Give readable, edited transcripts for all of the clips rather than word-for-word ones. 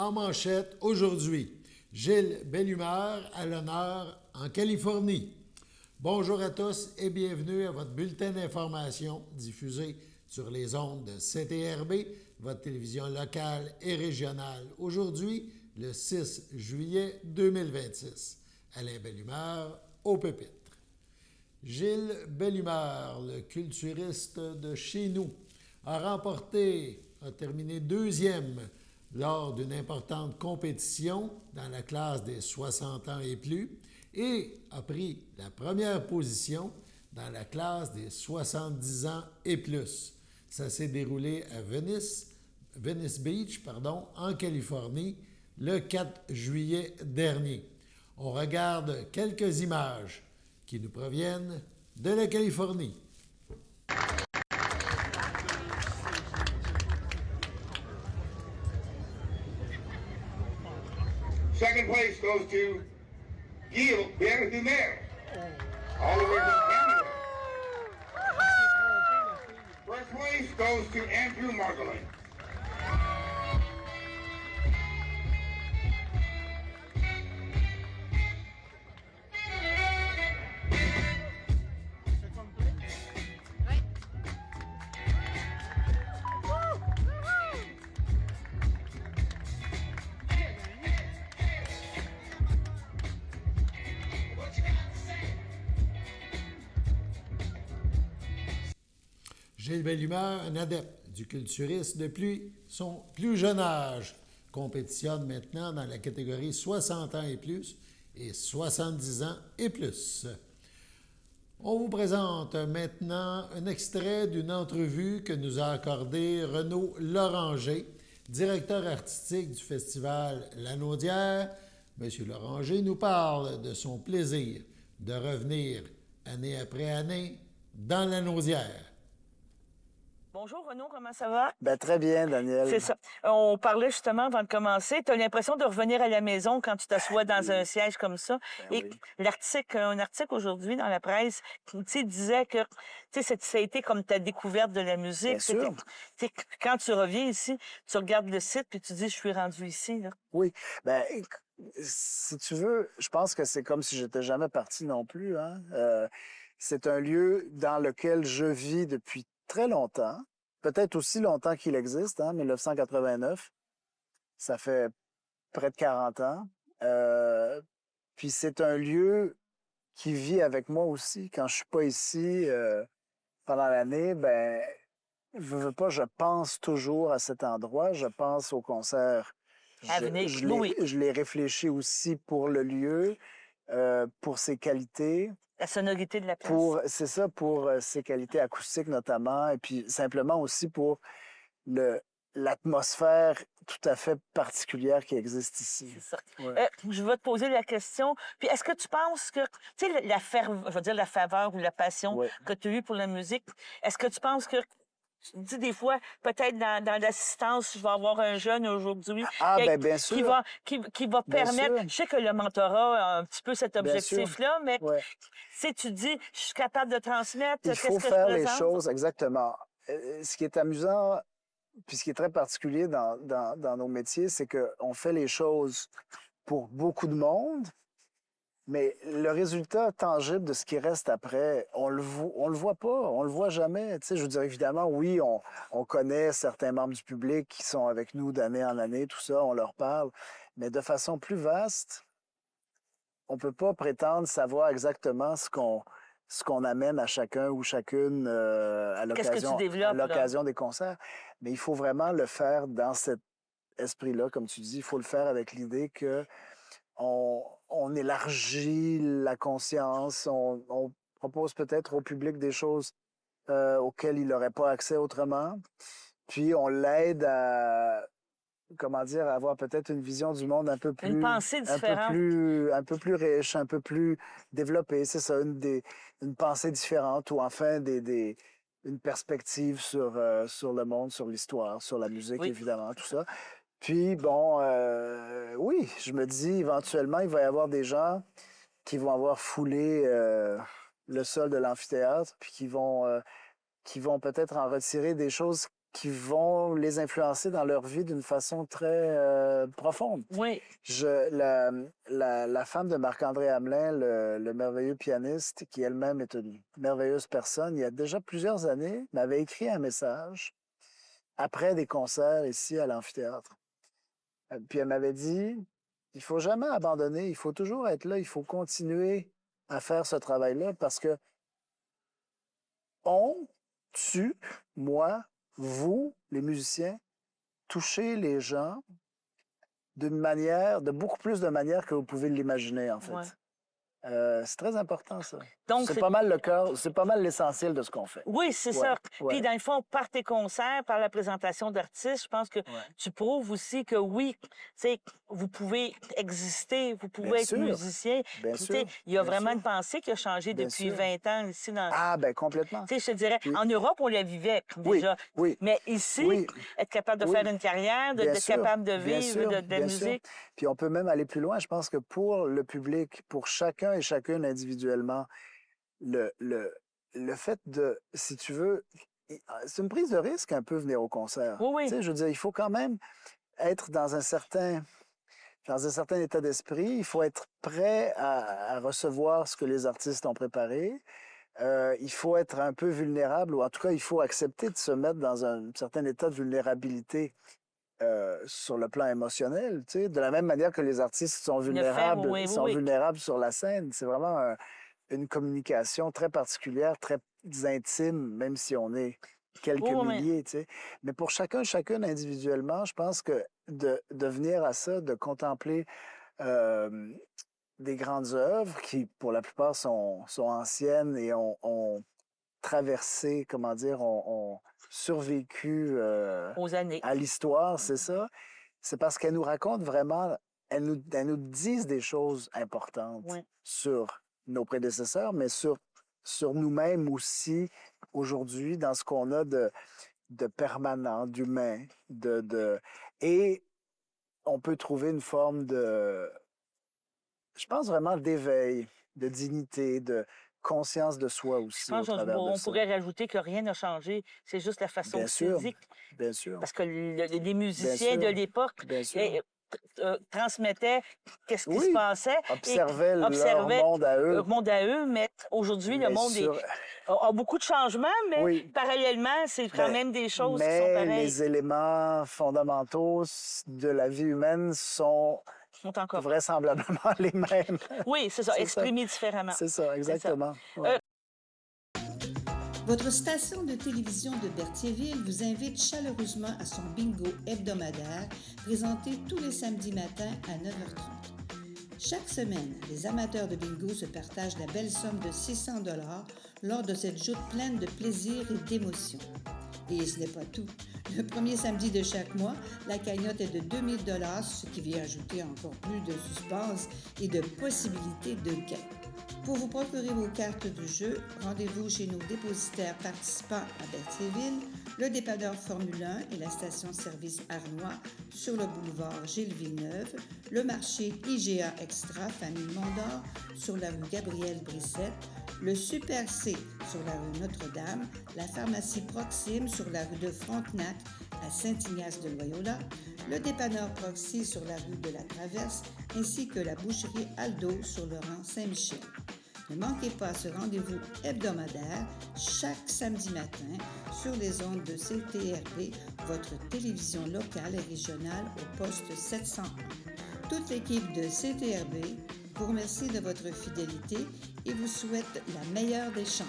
en manchette aujourd'hui. Gilles Bellumeur à l'honneur en Californie. Bonjour à tous et bienvenue à votre bulletin d'information diffusé sur les ondes de CTRB, votre télévision locale et régionale. Aujourd'hui, le 6 juillet 2026. Alain Bellumeur au pupitre. Gilles Bellumeur, le culturiste de chez nous, a terminé deuxième lors d'une importante compétition dans la classe des 60 ans et plus et a pris la première position dans la classe des 70 ans et plus. Ça s'est déroulé à Venice Beach, en Californie, le 4 juillet dernier. On regarde quelques images qui nous proviennent de la Californie. Second place goes to Gilles Bellumeur, all the way from Canada. First place goes to Andrew Margolin. Gilles Bellumeur, un adepte du culturisme depuis son plus jeune âge, compétitionne maintenant dans la catégorie 60 ans et plus et 70 ans et plus. On vous présente maintenant un extrait d'une entrevue que nous a accordée Renaud Loranger, directeur artistique du festival La Naudière. Monsieur Loranger nous parle de son plaisir de revenir année après année dans La Naudière. Bonjour Renaud, comment ça va? Ben, très bien, Daniel. C'est ça. On parlait justement avant de commencer. Tu as l'impression de revenir à la maison quand tu t'assois dans un siège comme ça. Ben Et oui. un article aujourd'hui dans la presse, disait que ça a été comme ta découverte de la musique. Bien sûr. Quand tu reviens ici, tu regardes le site puis tu dis je suis rendu ici. Là. Oui. Ben, si tu veux, je pense que c'est comme si j'étais jamais parti non plus, hein. C'est un lieu dans lequel je vis depuis très longtemps. Peut-être aussi longtemps qu'il existe, hein, 1989. Ça fait près de 40 ans. Puis c'est un lieu qui vit avec moi aussi. Quand je suis pas ici pendant l'année, ben, veux pas, je pense toujours à cet endroit. Je pense au concert. À venir, oui. Je l'ai réfléchi aussi pour le lieu, pour ses qualités. La sonorité de la place. C'est ça, pour ses qualités acoustiques notamment, et puis simplement aussi pour l'atmosphère tout à fait particulière qui existe ici. C'est ça. Ouais. Je vais te poser la question. Puis est-ce que tu penses que, tu sais, la faveur ou la passion Ouais. que tu as eue pour la musique, est-ce que tu penses que, tu dis des fois, peut-être dans l'assistance, je vais avoir un jeune aujourd'hui bien sûr. qui va Bien permettre, sûr. je sais que le mentorat a un petit peu cet Bien sûr. objectif-là, mais Ouais. si tu dis, je suis capable de transmettre, Il qu'est-ce faut que faire je les présente? choses exactement. Ce qui est amusant, puis ce qui est très particulier dans nos métiers, c'est qu'on fait les choses pour beaucoup de monde, mais le résultat tangible de ce qui reste après, on le voit pas, on le voit jamais. Tu sais, je veux dire, évidemment, oui, on connaît certains membres du public qui sont avec nous d'année en année, tout ça, on leur parle, mais de façon plus vaste, on peut pas prétendre savoir exactement ce qu'on amène à chacun ou chacune à Qu'est-ce que tu l'occasion développes, à l'occasion des concerts. Mais il faut vraiment le faire dans cet esprit-là, comme tu dis. Il faut le faire avec l'idée que on élargit la conscience, on propose peut-être au public des choses auxquelles il n'aurait pas accès autrement. Puis on l'aide à avoir peut-être une vision du monde un peu plus... Une pensée différente. Un peu plus riche, un peu plus développée. C'est ça, une pensée différente ou enfin une perspective sur le monde, sur l'histoire, sur la musique, Oui. évidemment, tout ça. Puis, bon, oui, je me dis, éventuellement, il va y avoir des gens qui vont avoir foulé le sol de l'amphithéâtre, puis qui vont peut-être en retirer des choses qui vont les influencer dans leur vie d'une façon très profonde. Oui. La femme de Marc-André Hamelin, le merveilleux pianiste, qui elle-même est une merveilleuse personne, il y a déjà plusieurs années, m'avait écrit un message après des concerts ici à l'amphithéâtre. Puis elle m'avait dit, il faut jamais abandonner, il faut toujours être là, il faut continuer à faire ce travail-là parce que moi, vous, les musiciens, touchez les gens de beaucoup plus de manières que vous pouvez l'imaginer, en fait. Ouais. C'est très important, ça. Donc, c'est pas mal le cœur, c'est pas mal l'essentiel de ce qu'on fait. Oui, c'est Ouais, ça. ouais. Puis, dans le fond, par tes concerts, par la présentation d'artistes, je pense que tu prouves aussi que oui, tu sais, vous pouvez exister, vous pouvez Bien être sûr. musicien. Bien Puis, tu sais, sûr. il y a Bien vraiment sûr. une pensée qui a changé Bien depuis sûr. 20 ans ici dans... Ah, ben complètement. Tu sais, je te dirais, Puis- en Europe, on la vivait Oui, déjà. oui. Mais ici, Oui. être capable de Oui. faire une carrière, Bien d'être sûr, capable de bien vivre sûr, de la bien sûr. musique. Puis on peut même aller plus loin. Je pense que pour le public, pour chacun et chacune individuellement, le fait de, si tu veux, c'est une prise de risque un peu venir au concert. Oui, oui. Tu sais, je veux dire, il faut quand même être dans un certain état d'esprit. Il faut être prêt à recevoir ce que les artistes ont préparé. Il faut être un peu vulnérable, ou en tout cas, il faut accepter de se mettre dans un certain état de vulnérabilité sur le plan émotionnel, tu sais, de la même manière que les artistes sont vulnérables, vulnérables sur la scène. C'est vraiment une communication très particulière, très intime, même si on est quelques milliers, tu sais. Mais pour chacune individuellement, je pense que de venir à ça, de contempler des grandes œuvres qui, pour la plupart, sont anciennes et ont traversé, comment dire, ont survécu Aux années. à l'histoire, c'est ça. C'est parce qu'elles nous racontent vraiment, elles nous disent des choses importantes sur nos prédécesseurs, mais sur nous-mêmes aussi, aujourd'hui, dans ce qu'on a de permanent, d'humain, et on peut trouver une forme de, je pense vraiment d'éveil, de dignité, de conscience de soi aussi. Je pense qu'on pourrait rajouter que rien n'a changé. C'est juste la façon physique. Bien sûr. Parce que les musiciens de l'époque transmettaient qu'est-ce qui se passait. Observaient leur monde à eux. Leur monde à eux, mais aujourd'hui, le monde a beaucoup de changements, mais parallèlement, c'est quand même des choses qui sont pareilles. Mais les éléments fondamentaux de la vie humaine sont encore vraisemblablement les mêmes. Oui, c'est ça, exprimés différemment. C'est ça, exactement. Votre station de télévision de Berthierville vous invite chaleureusement à son bingo hebdomadaire présenté tous les samedis matins à 9h30. Chaque semaine, les amateurs de bingo se partagent la belle somme de 600 $ lors de cette joute pleine de plaisir et d'émotion. Et ce n'est pas tout. Le premier samedi de chaque mois, la cagnotte est de 2000 $, ce qui vient ajouter encore plus de suspense et de possibilités de gain. Pour vous procurer vos cartes de jeu, rendez-vous chez nos dépositaires participants à Berthierville, le dépanneur Formule 1 et la station-service Arnois sur le boulevard Gilles-Villeneuve, le marché IGA Extra Famille Mondor sur la rue Gabriel-Brissette, le Super C sur la rue Notre-Dame, la pharmacie Proxime sur la rue de Frontenac à Saint-Ignace-de-Loyola, le dépanneur Proxy sur la rue de la Traverse, ainsi que la boucherie Aldo sur le rang Saint-Michel. Ne manquez pas ce rendez-vous hebdomadaire chaque samedi matin sur les ondes de CTRB, votre télévision locale et régionale au poste 701. Toute l'équipe de CTRB vous remercie de votre fidélité et vous souhaite la meilleure des chances.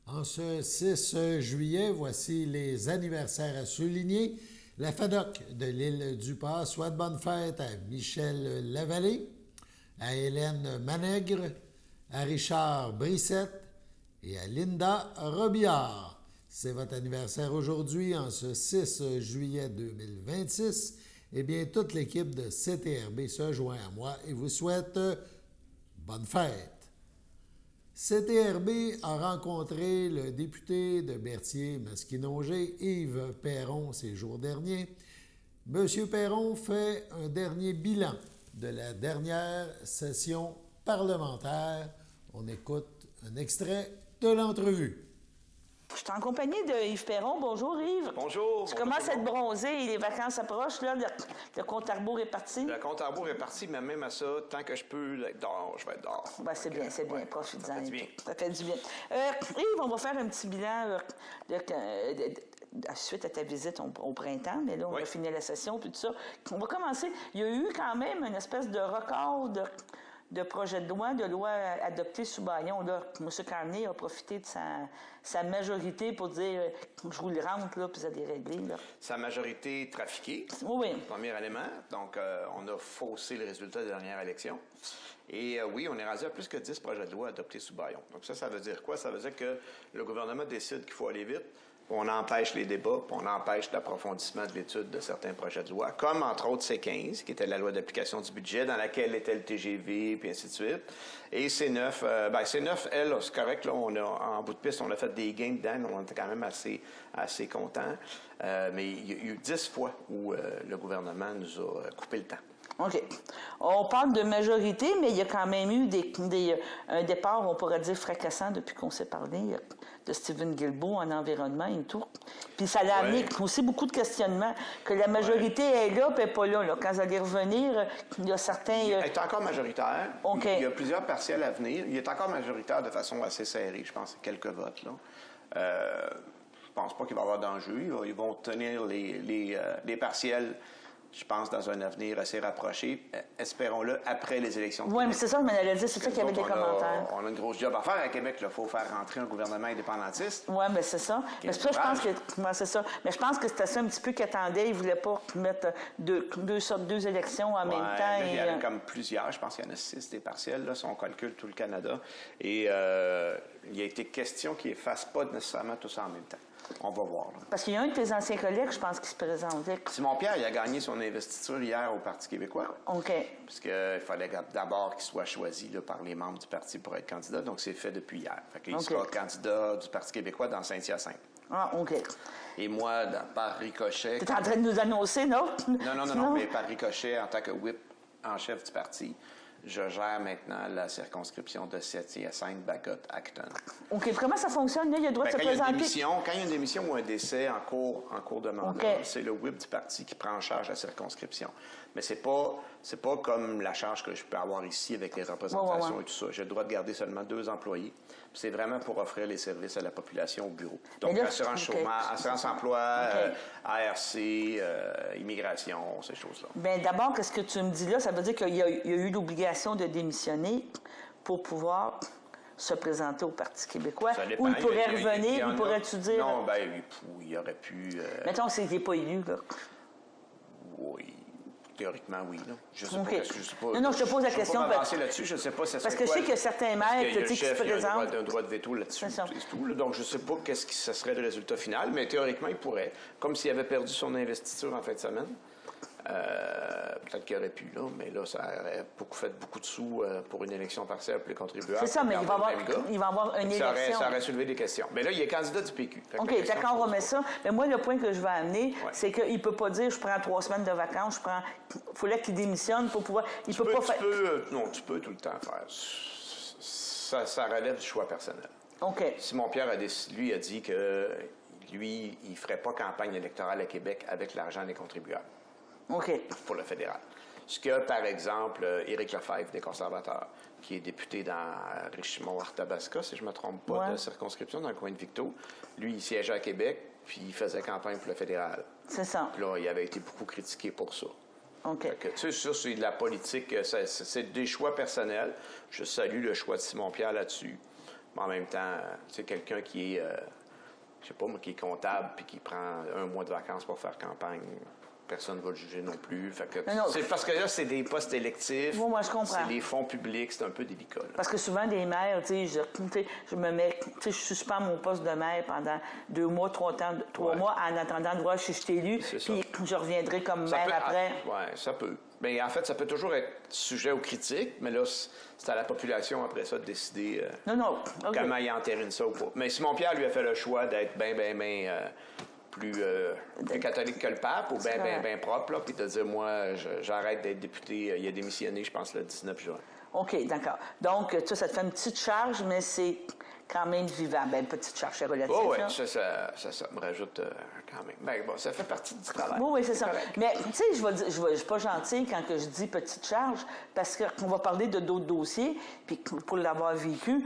En ce 6 juillet, voici les anniversaires à souligner. La FADOC de l'île du Pas souhaite bonne fête à Michel Lavallée, à Hélène Manègre, à Richard Brissette et à Linda Robillard. C'est votre anniversaire aujourd'hui, en ce 6 juillet 2026. Eh bien, toute l'équipe de CTRB se joint à moi et vous souhaite bonne fête. CTRB a rencontré le député de Berthier-Masquinongé, Yves Perron, ces jours derniers. M. Perron fait un dernier bilan de la dernière session parlementaire. On écoute un extrait de l'entrevue. Je suis en compagnie de Yves Perron. Bonjour, Yves. Bonjour. Tu commences à être bronzé et les vacances approchent. Là, le compte à rebours est parti. Le compte à rebours est parti, mais même à ça, tant que je peux être dehors, je vais être dehors. Ben, c'est bien, c'est bien. Ouais, Profite-en. ça fait du bien. Ça fait du bien. Yves, on va faire un petit bilan suite à ta visite au printemps, mais là, on va finir la session, puis tout ça. On va commencer. Il y a eu quand même une espèce de record de projet de loi adopté sous bâillon. Là, M. Carney a profité de sa majorité pour dire je vous le rentre, là, puis ça a déréglé. Là. Sa majorité trafiquée, oui. Premier élément. Donc, on a faussé le résultat de la dernière élection. Et oui, on est rendu à plus que 10 projets de loi adoptés sous bâillon. Donc ça veut dire quoi? Ça veut dire que le gouvernement décide qu'il faut aller vite. On empêche les débats, puis on empêche l'approfondissement de l'étude de certains projets de loi, comme entre autres C15, qui était la loi d'application du budget, dans laquelle était le TGV, puis ainsi de suite. Et C9, C9, elle, c'est correct, là, on a, en bout de piste, on a fait des gains dedans, on était quand même assez contents. Mais il y a eu 10 fois où le gouvernement nous a coupé le temps. OK. On parle de majorité, mais il y a quand même eu un départ, on pourrait dire, fracassant depuis qu'on s'est parlé de Stephen Guilbeault en environnement et tout. Puis ça l'a amené aussi beaucoup de questionnements, que la majorité est là, puis elle n'est pas là. Quand elle allait revenir, il y a certains... Il est encore majoritaire. Okay. Il y a plusieurs partiels à venir. Il est encore majoritaire de façon assez serrée, je pense, quelques votes, là. Je pense pas qu'il va y avoir d'enjeu. Ils vont tenir les partiels, je pense, dans un avenir assez rapproché. Espérons-le, après les élections. Oui, mais c'est ça, je m'en allais dire. C'est ça qu'il y avait des commentaires. On a une grosse job à faire à Québec. Il faut faire rentrer un gouvernement indépendantiste. Oui, mais c'est ça. Mais c'est ça, je pense que... c'est ça. Mais je pense que c'était ça un petit peu qu'ils attendaient. Ils ne voulaient pas mettre deux élections en même temps. Il y en a comme plusieurs. Je pense qu'il y en a 6 des partiels, là, si on calcule tout le Canada. Et il a été question qu'ils ne fassent pas nécessairement tout ça en même temps. On va voir. Là. Parce qu'il y a un de tes anciens collègues, je pense, qui se présentait. Simon Pierre, il a gagné son investiture hier au Parti québécois. OK. Parce qu'il fallait d'abord qu'il soit choisi là, par les membres du parti pour être candidat. Donc, c'est fait depuis hier. Fait qu'il sera candidat du Parti québécois dans Saint-Hyacinthe. Ah, OK. Et moi, par ricochet... Tu es en train de nous annoncer, non? Non, mais par ricochet, en tant que whip en chef du parti, je gère maintenant la circonscription de Saint-Hyacinthe, Bagot, Acton. OK. Comment ça fonctionne? Là, il a le droit de se présenter? Quand il y a une démission ou un décès en cours de mandat, c'est le whip du parti qui prend en charge la circonscription. Mais c'est pas comme la charge que je peux avoir ici avec les représentations et tout ça. J'ai le droit de garder seulement 2 employés. C'est vraiment pour offrir les services à la population au bureau. Donc, là, assurance chômage, assurance emploi, ARC, immigration, ces choses-là. Bien, d'abord, qu'est-ce que tu me dis là? Ça veut dire qu'il y a eu l'obligation de démissionner pour pouvoir se présenter au Parti québécois. Ou il pourrait revenir, il pourrait-tu dire... Non, il aurait pu... Mettons, s'il n'est pas élu, là. Oui. Théoriquement, oui. Là. Je sais pas. Non, je te pose la question. Je ne vais pas là-dessus. Je ne sais pas si ça parce que je sais qu'il y a certains maires qui se présentent. Il y a un droit de veto là-dessus. C'est tout. Là. Donc, je ne sais pas qu'est-ce que ce serait le résultat final, mais théoriquement, il pourrait. Comme s'il avait perdu son investiture en fin de semaine. Peut-être qu'il aurait pu, là, mais là, ça aurait fait beaucoup de sous pour une élection partielle pour les contribuables. C'est ça, mais il va avoir une élection. Ça aurait soulevé des questions. Mais là, il est candidat du PQ. OK, d'accord, on remet ça. Mais moi, le point que je vais amener, c'est qu'il ne peut pas dire je prends 3 semaines de vacances, il faudrait qu'il démissionne pour pouvoir. Tu peux tout le temps faire. Ça relève du choix personnel. OK. Simon Pierre a dit que lui, il ne ferait pas campagne électorale à Québec avec l'argent des contribuables. OK. Pour le fédéral. Ce que, par exemple, Éric Lefebvre, des conservateurs, qui est député dans Richmond-Arthabasca, si je ne me trompe pas, de circonscription, dans le coin de Victo, lui, il siégeait à Québec, puis il faisait campagne pour le fédéral. C'est ça. Puis là, il avait été beaucoup critiqué pour ça. OK. Tu sais, ça, c'est de la politique, c'est des choix personnels. Je salue le choix de Simon Pierre là-dessus. Mais en même temps, c'est quelqu'un qui est, je sais pas moi, qui est comptable, puis qui prend 1 mois de vacances pour faire campagne. Personne ne va le juger non plus. C'est parce que là, c'est des postes électifs. Bon, moi, je comprends. C'est les fonds publics, c'est un peu délicat. Là. Parce que souvent, des maires, je me mets, je suspends mon poste de maire pendant 2 mois, 3 mois, en attendant de voir si je suis élu, puis je reviendrai comme maire après. Oui, ça peut. Mais en fait, ça peut toujours être sujet aux critiques, mais là, c'est à la population après ça de décider comment il entérine ça ou pas. Mais Simon Pierre lui a fait le choix d'être bien plus catholique que le pape, ou bien propre, là, puis de dire, moi, j'arrête d'être député. Il a démissionné, je pense, le 19 juin. OK, d'accord. Donc, ça te fait une petite charge, mais c'est quand même vivant. Bien, une petite charge, c'est relatif. Oui, là. ça me rajoute quand même. Ben, bon, ça fait partie du travail. Oui, c'est ça. Correct. Mais, tu sais, je suis pas gentille quand je dis petite charge, parce qu'on va parler de d'autres dossiers, puis pour l'avoir vécu,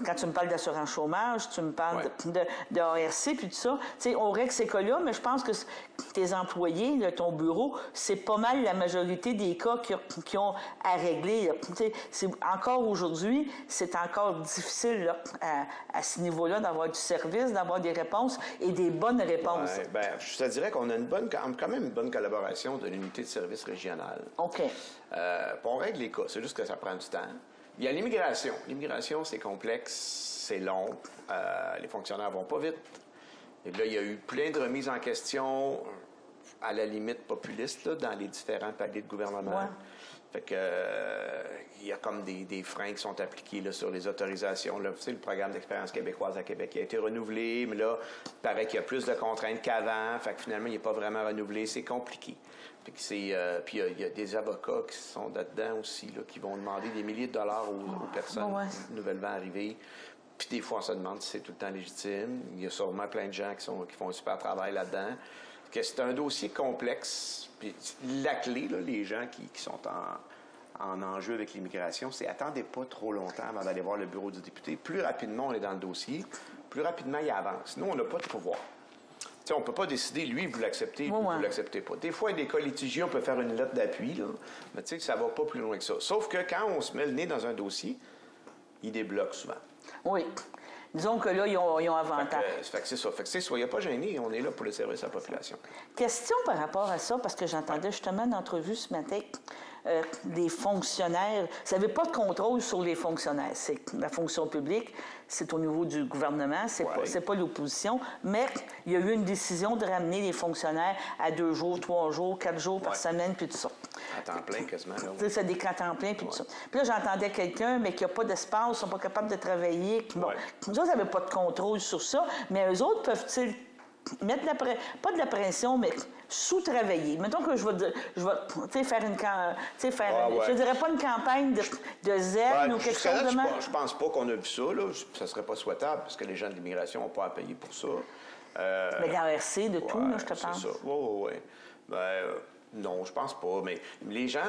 quand tu me parles d'assurance chômage, tu me parles de ARC, puis tout ça, tu sais, on règle ces cas-là, mais je pense que tes employés, là, ton bureau, c'est pas mal la majorité des cas qui ont à régler. Tu sais, encore aujourd'hui, c'est encore difficile là, à ce niveau-là d'avoir du service, d'avoir des réponses et des bonnes réponses. Ouais, ben, je te dirais qu'on a quand même une bonne collaboration de l'unité de service régionale. OK. On règle les cas, c'est juste que ça prend du temps. Il y a l'immigration. L'immigration, c'est complexe, c'est long, les fonctionnaires vont pas vite. Et là, il y a eu plein de remises en question, à la limite populiste, là, dans les différents paliers de gouvernement. Ouais. Fait que il y a comme des freins qui sont appliqués là, sur les autorisations. Là, tu sais, le programme d'expérience québécoise à Québec il a été renouvelé, mais là, il paraît qu'il y a plus de contraintes qu'avant. Fait que finalement, il n'est pas vraiment renouvelé. C'est compliqué. Fait que puis il y a des avocats qui sont là-dedans aussi, là, qui vont demander des milliers de dollars aux personnes nouvellement arrivées. Puis des fois, on se demande si c'est tout le temps légitime. Il y a sûrement plein de gens qui font un super travail là-dedans. Que c'est un dossier complexe. Puis la clé, là, les gens qui sont en enjeu avec l'immigration, c'est attendez pas trop longtemps avant d'aller voir le bureau du député. Plus rapidement on est dans le dossier, plus rapidement il avance. Nous, on n'a pas de pouvoir. T'sais, on ne peut pas décider, lui, vous l'acceptez, vous ne l'acceptez pas. Des fois, il y a des cas litigieux, on peut faire une lettre d'appui, là, mais ça ne va pas plus loin que ça. Sauf que quand on se met le nez dans un dossier, il débloque souvent. Oui. Disons que là, ils ont avantage. Fait que c'est ça. Fait que soyez pas gênés, on est là pour le service à la population. Question par rapport à ça, parce que j'entendais justement une entrevue ce matin des fonctionnaires. Vous n'avez pas de contrôle sur les fonctionnaires. C'est la fonction publique, c'est au niveau du gouvernement, c'est pas l'opposition, mais il y a eu une décision de ramener les fonctionnaires à 2 jours, 3 jours, 4 jours par semaine, puis tout ça. À temps plein, quasiment. C'est des à temps plein, puis tout ça. Puis là, j'entendais quelqu'un, mais qui n'a pas d'espace, ne sont pas capables de travailler. Bon, nous autres, n'avaient pas de contrôle sur ça, mais eux autres peuvent-ils mettre pas de la pression, mais sous-travailler. Mettons que je vais faire une je dirais pas une campagne de zèle ou quelque chose de même. Je pense pas qu'on a vu ça, là. Ça serait pas souhaitable, parce que les gens de l'immigration n'ont pas à payer pour ça. Mais l'ARC, de tout, là, je te pense. C'est ça. Oui. Non, je pense pas. Mais les gens...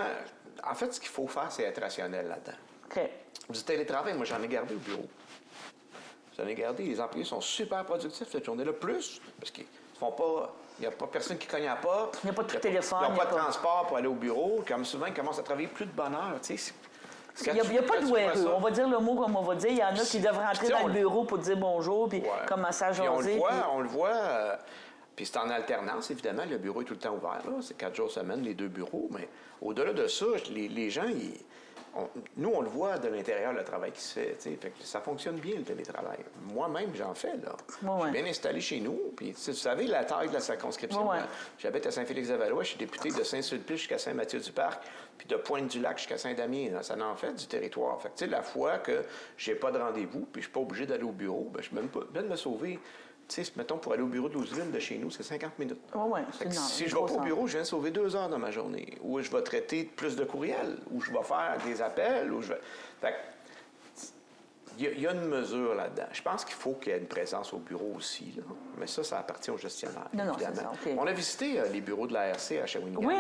En fait, ce qu'il faut faire, c'est être rationnel là-dedans. OK. Du télétravail, moi, j'en ai gardé au bureau. J'en ai gardé. Les employés sont super productifs cette journée-là. Plus, parce qu'ils font pas... Il n'y a pas personne qui cogne à la porte. Il n'y a pas de téléphone. Ils n'ont pas de transport pour aller au bureau. Comme souvent, ils commencent à travailler plus de bonne heure. Tu sais, il n'y a pas de WRE. On va dire le mot comme on va dire. Il y en a qui doivent rentrer dans le bureau pour dire bonjour puis commencer à jaser. On le voit. Puis c'est en alternance, évidemment. Le bureau est tout le temps ouvert. Là. C'est 4 jours semaine, les 2 bureaux. Mais au-delà de ça, les gens, nous, on le voit de l'intérieur, le travail qui se fait. Fait que ça fonctionne bien, le télétravail. Moi-même, j'en fais. Là. Je suis bien installé chez nous. Puis, vous savez, la taille de la circonscription. J'habite à Saint-Félix-de-Valois. Je suis député de Saint-Sulpice jusqu'à Saint-Mathieu-du-Parc, puis de Pointe-du-Lac jusqu'à Saint-Damien. Là. Ça en fait du territoire. Fait que, la fois que j'ai pas de rendez-vous, puis je suis pas obligé d'aller au bureau, je peux même me sauver. Tu sais, mettons, pour aller au bureau de Louisville, de chez nous, c'est 50 minutes. Si je vais pas au bureau, je viens de sauver 2 heures dans ma journée. Ou je vais traiter plus de courriels, ou je vais faire des appels, ou je vais... Fait que, il y a une mesure là-dedans. Je pense qu'il faut qu'il y ait une présence au bureau aussi, là. Mais ça appartient aux gestionnaires, évidemment. C'est ça, OK. On a visité les bureaux de l'ARC à Shawinigan. Oui.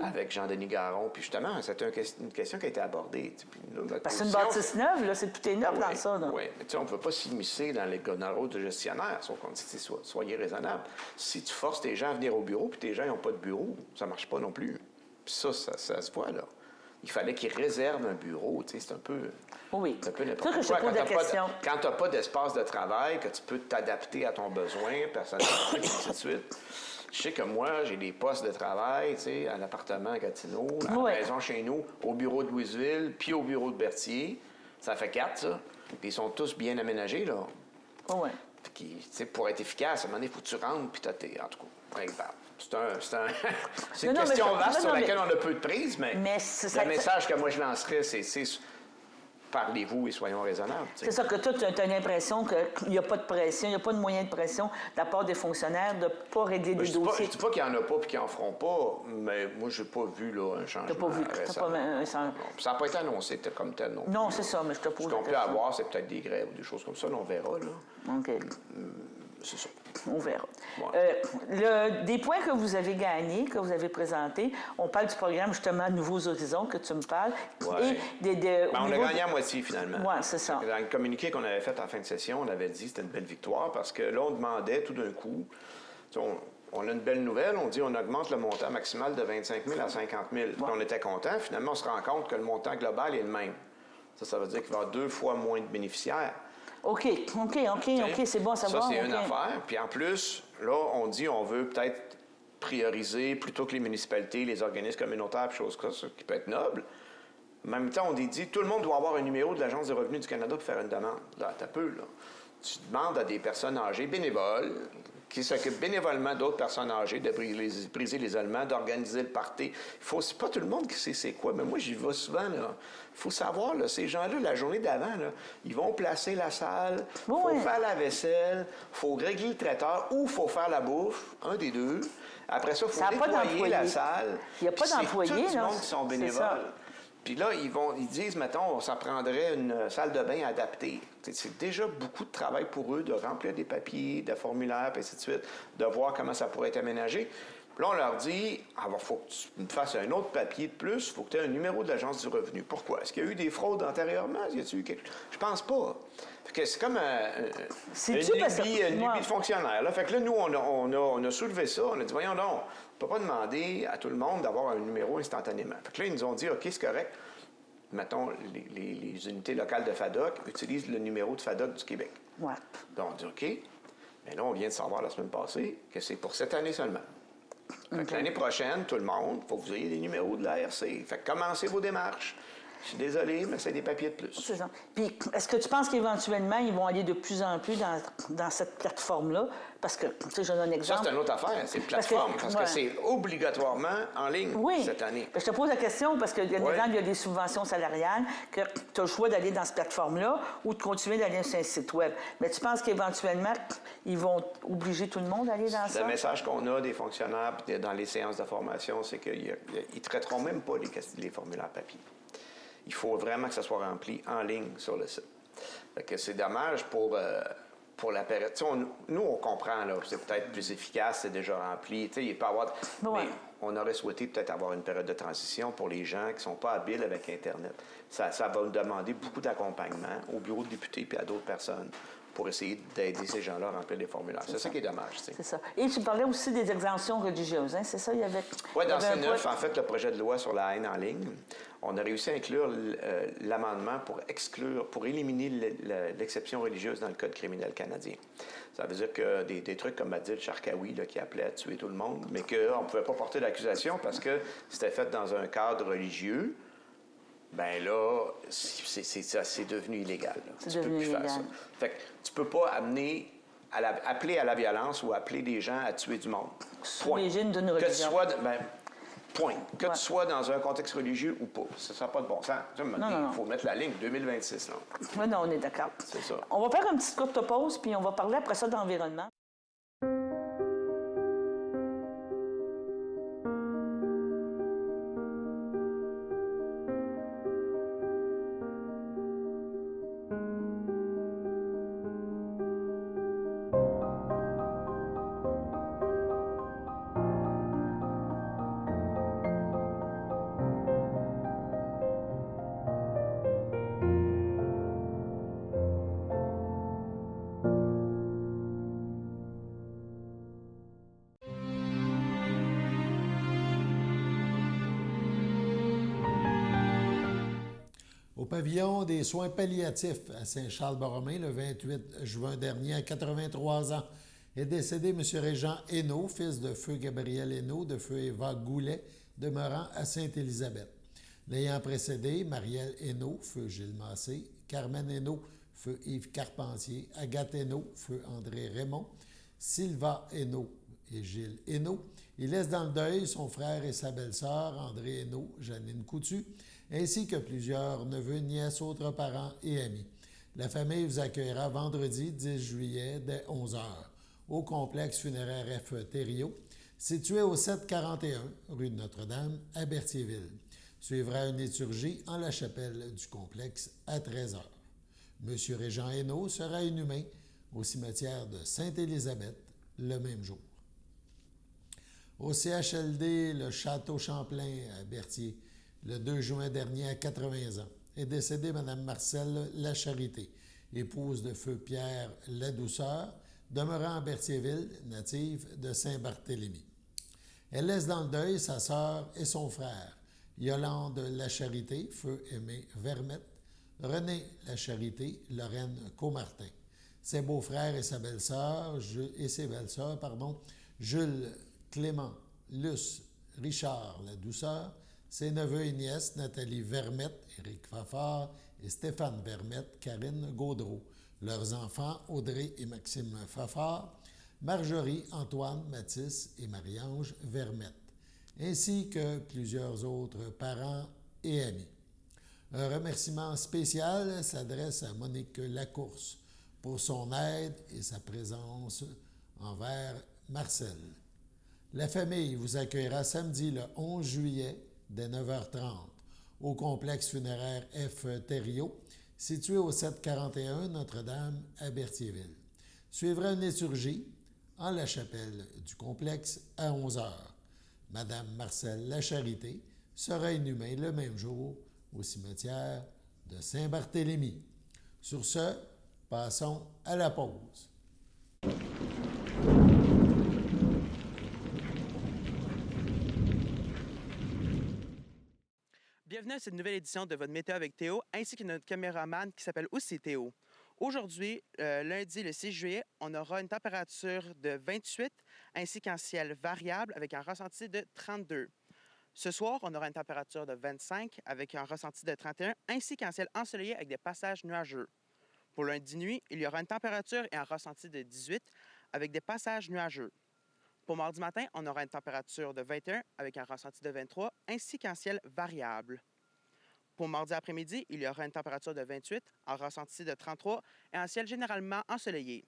Avec Jean-Denis Garon. Puis justement, c'était une question qui a été abordée. Parce que c'est une bâtisse neuve, là. Tout est neuf dans ça, là. Oui, mais tu sais, on ne peut pas s'immiscer dans le rôle de gestionnaire. Sauf qu'on dit, soyez raisonnable. Si tu forces tes gens à venir au bureau, puis tes gens n'ont pas de bureau, ça ne marche pas non plus. Puis ça se voit, là. Il fallait qu'ils réservent un bureau, tu sais, c'est un peu... Oui. C'est un peu ça que je te pose la question. Quand tu n'as pas d'espace de travail, que tu peux t'adapter à ton besoin, personnellement, et ainsi de suite. Je sais que moi, j'ai des postes de travail, tu sais, à l'appartement à Gatineau, à la maison chez nous, au bureau de Louisville, puis au bureau de Berthier. Ça fait 4, ça. Puis ils sont tous bien aménagés, là. Oui. Puis, tu sais, pour être efficace, à un moment donné, il faut que tu rentres, puis tu as en tout cas, c'est une question vaste sur laquelle on a peu de prise, mais le message que moi je lancerais, c'est parlez-vous et soyons raisonnables. tu sais. C'est ça que toi, tu as l'impression qu'il n'y a pas de pression, il n'y a pas de moyen de pression de la part des fonctionnaires de ne pas régler des Je dossiers. ne dis pas qu'il n'y en a pas et qu'ils n'en feront pas, mais moi, je n'ai pas vu là, un changement. Tu n'as pas vu. récemment. Non, Ça n'a pas été annoncé comme tel non plus. non, c'est ça, mais je te pose Ce la qu'on peut question. avoir, c'est peut-être des grèves ou des choses comme ça, là, on verra. Là. OK. C'est ça. On verra. Ouais. Des points que vous avez gagnés, que vous avez présentés, on parle du programme justement Nouveaux Horizons que tu me parles. Ouais. Et On a gagné à moitié finalement. Oui, c'est ça. Dans le communiqué qu'on avait fait en fin de session, on avait dit que c'était une belle victoire parce que là, on demandait tout d'un coup, on a une belle nouvelle, on dit on augmente le montant maximal de 25 000 à 50 000. Puis on était content. Finalement, on se rend compte que le montant global est le même. Ça veut dire qu'il va y avoir 2 fois moins de bénéficiaires. OK, c'est bon à savoir. Ça, c'est OK. une affaire. Puis en plus, là, on dit on veut peut-être prioriser plutôt que les municipalités, les organismes communautaires, puis choses comme ça, qui peut être noble. En même temps, on dit tout le monde doit avoir un numéro de l'Agence des revenus du Canada pour faire une demande. Là, t'as peu, là. Tu demandes à des personnes âgées bénévoles qui s'occupent bénévolement d'autres personnes âgées de briser l'isolement, d'organiser le party. C'est pas tout le monde qui sait c'est quoi, mais moi, j'y vais souvent, là. Il faut savoir, là, ces gens-là, la journée d'avant, là, ils vont placer la salle, il faut faire la vaisselle, il faut régler le traiteur ou il faut faire la bouffe, un des deux. Après ça, il faut nettoyer la salle. Il n'y a pas d'employés, là. C'est tout le là. monde qui sont bénévoles. Puis là, ils disent, mettons, ça prendrait une salle de bain adaptée. C'est déjà beaucoup de travail pour eux de remplir des papiers, des formulaires, et ainsi de suite, de voir comment ça pourrait être aménagé. Puis là, on leur dit, il faut que tu me fasses un autre papier de plus, il faut que tu aies un numéro de l'Agence du revenu. Pourquoi? Est-ce qu'il y a eu des fraudes antérieurement? Y a-t-il eu quelque chose? Je pense pas. Fait que c'est comme une lubie de fonctionnaire. Là. Fait que là, nous, on a soulevé ça. On a dit, voyons donc, on ne peut pas demander à tout le monde d'avoir un numéro instantanément. Fait que là, ils nous ont dit, OK, c'est correct. Mettons, les unités locales de FADOC utilisent le numéro de FADOC du Québec. Ouais. Donc, on dit, OK. Mais là, on vient de savoir la semaine passée que c'est pour cette année seulement. Fait que l'année prochaine, tout le monde, il faut que vous ayez des numéros de l'ARC. Fait que commencez vos démarches. Je suis désolé, mais c'est des papiers de plus. C'est ça. Puis, est-ce que tu penses qu'éventuellement, ils vont aller de plus en plus dans cette plateforme-là? Parce que, tu sais, je donne un exemple. Ça, c'est une autre affaire. C'est plateforme. Parce que c'est obligatoirement en ligne cette année. Je te pose la question parce qu'il y a des gens, il y a des subventions salariales, que tu as le choix d'aller dans cette plateforme-là ou de continuer d'aller sur un site Web. Mais tu penses qu'éventuellement, ils vont obliger tout le monde à aller dans ça? Le message qu'on a des fonctionnaires dans les séances de formation, c'est qu'ils ne traiteront même pas les formulaires papier. Il faut vraiment que ça soit rempli en ligne sur le site. Fait que c'est dommage pour la période. Nous, on comprend, là, c'est peut-être plus efficace, c'est déjà rempli. Il peut y avoir. Mais on aurait souhaité peut-être avoir une période de transition pour les gens qui ne sont pas habiles avec Internet. Ça va nous demander beaucoup d'accompagnement au bureau de députés et à d'autres personnes pour essayer d'aider ces gens-là à remplir les formulaires. C'est ça qui est dommage. C'est ça. Et tu parlais aussi des exemptions religieuses, hein? C'est ça? Il y avait... Oui, dans C9, en fait, le projet de loi sur la haine en ligne, on a réussi à inclure l'amendement pour éliminer l'exception religieuse dans le Code criminel canadien. Ça veut dire que des trucs comme Adil Sharkawi là, qui appelait à tuer tout le monde, mais qu'on ne pouvait pas porter d'accusation parce que c'était fait dans un cadre religieux, bien là, c'est devenu illégal. C'est devenu illégal. Faire ça. Fait que tu peux pas appeler à la violence ou appeler des gens à tuer du monde. Sous l'égide d'une religion. Point. Que tu sois dans un contexte religieux ou pas. Ça n'a pas de bon sens. Il faut mettre la ligne 2026. Là. Oui, non, on est d'accord. C'est ça. On va faire une petite courte pause, puis on va parler après ça d'environnement. Au pavillon des soins palliatifs à Saint-Charles-Borromée, le 28 juin dernier, à 83 ans, est décédé M. Régent Hainaut, fils de feu Gabriel Hainaut, de feu Eva Goulet, demeurant à Sainte-Élisabeth. L'ayant précédé, Marielle Hainaut, feu Gilles Massé, Carmen Hainaut, feu Yves Carpentier, Agathe Hainaut, feu André Raymond, Sylva Hainaut et Gilles Hainaut. Il laisse dans le deuil son frère et sa belle-sœur, André Hainaut, Janine Coutu, ainsi que plusieurs neveux, nièces, autres parents et amis. La famille vous accueillera vendredi 10 juillet dès 11h au complexe funéraire F. Thériault, situé au 741 rue de Notre-Dame à Berthierville. Suivra une liturgie en la chapelle du complexe à 13h. M. Régent Hainaut sera inhumé au cimetière de Sainte-Élisabeth le même jour. Au CHLD, le Château Champlain à Berthier, le 2 juin dernier à 80 ans, est décédée Mme Marcelle Lacharité, épouse de feu Pierre Ladouceur, demeurant à Berthierville, native de Saint-Barthélemy. Elle laisse dans le deuil sa sœur et son frère, Yolande Lacharité, feu Aimé Vermette, René Lacharité, Lorraine Comartin, ses beaux-frères et sa belle-sœur, Jules Clément, Luce, Richard Ladouceur, ses neveux et nièces, Nathalie Vermette, Éric Fafard et Stéphane Vermette, Karine Gaudreau, leurs enfants Audrey et Maxime Fafard, Marjorie, Antoine, Mathis et Marie-Ange Vermette, ainsi que plusieurs autres parents et amis. Un remerciement spécial s'adresse à Monique Lacourse pour son aide et sa présence envers Marcel. La famille vous accueillera samedi le 11 juillet dès 9h30 au complexe funéraire F. Thériault, situé au 741 Notre-Dame à Berthierville. Suivra une liturgie en la chapelle du complexe à 11h. Madame Marcelle Lacharité sera inhumée le même jour au cimetière de Saint-Barthélemy. Sur ce, passons à la pause. Bienvenue à cette nouvelle édition de votre Météo avec Théo, ainsi que notre caméraman qui s'appelle aussi Théo. Aujourd'hui, lundi le 6 juillet, on aura une température de 28 ainsi qu'un ciel variable avec un ressenti de 32. Ce soir, on aura une température de 25 avec un ressenti de 31 ainsi qu'un ciel ensoleillé avec des passages nuageux. Pour lundi nuit, il y aura une température et un ressenti de 18 avec des passages nuageux. Pour mardi matin, on aura une température de 21 avec un ressenti de 23 ainsi qu'un ciel variable. Pour mardi après-midi, il y aura une température de 28, un ressenti de 33 et un ciel généralement ensoleillé.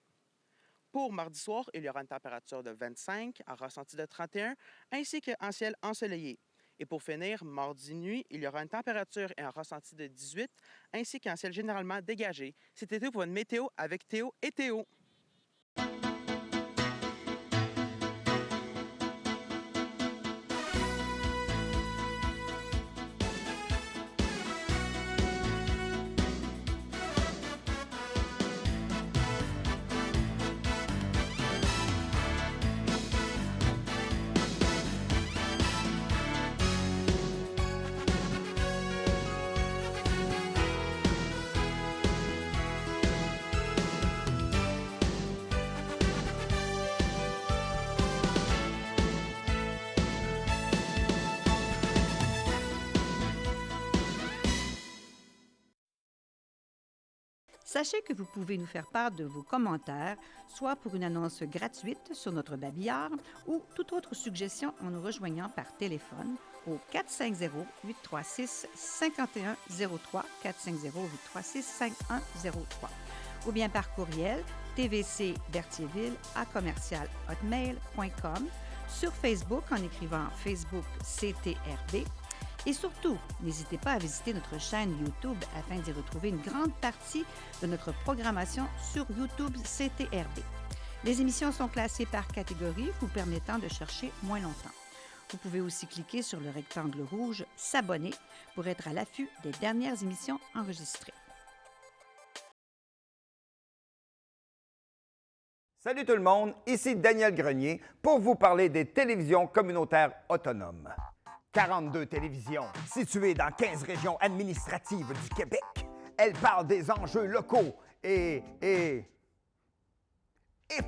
Pour mardi soir, il y aura une température de 25, un ressenti de 31 ainsi qu'un ciel ensoleillé. Et pour finir, mardi nuit, il y aura une température et un ressenti de 18 ainsi qu'un ciel généralement dégagé. C'était tout pour une météo avec Théo et Théo. Sachez que vous pouvez nous faire part de vos commentaires, soit pour une annonce gratuite sur notre babillard ou toute autre suggestion en nous rejoignant par téléphone au 450-836-5103, 450-836-5103, ou bien par courriel tvcberthierville@hotmail.com, sur Facebook en écrivant Facebook CTRB. Et surtout, n'hésitez pas à visiter notre chaîne YouTube afin d'y retrouver une grande partie de notre programmation sur YouTube CTRB. Les émissions sont classées par catégorie, vous permettant de chercher moins longtemps. Vous pouvez aussi cliquer sur le rectangle rouge « S'abonner » pour être à l'affût des dernières émissions enregistrées. Salut tout le monde, ici Daniel Grenier pour vous parler des télévisions communautaires autonomes. 42 télévisions situées dans 15 régions administratives du Québec. Elles parlent des enjeux locaux et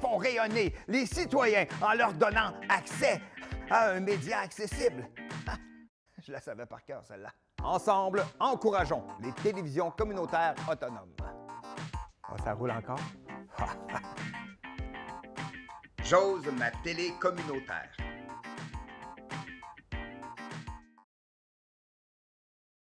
font rayonner les citoyens en leur donnant accès à un média accessible. Je la savais par cœur, celle-là. Ensemble, encourageons les télévisions communautaires autonomes. Oh, ça roule encore? J'ose ma télé communautaire.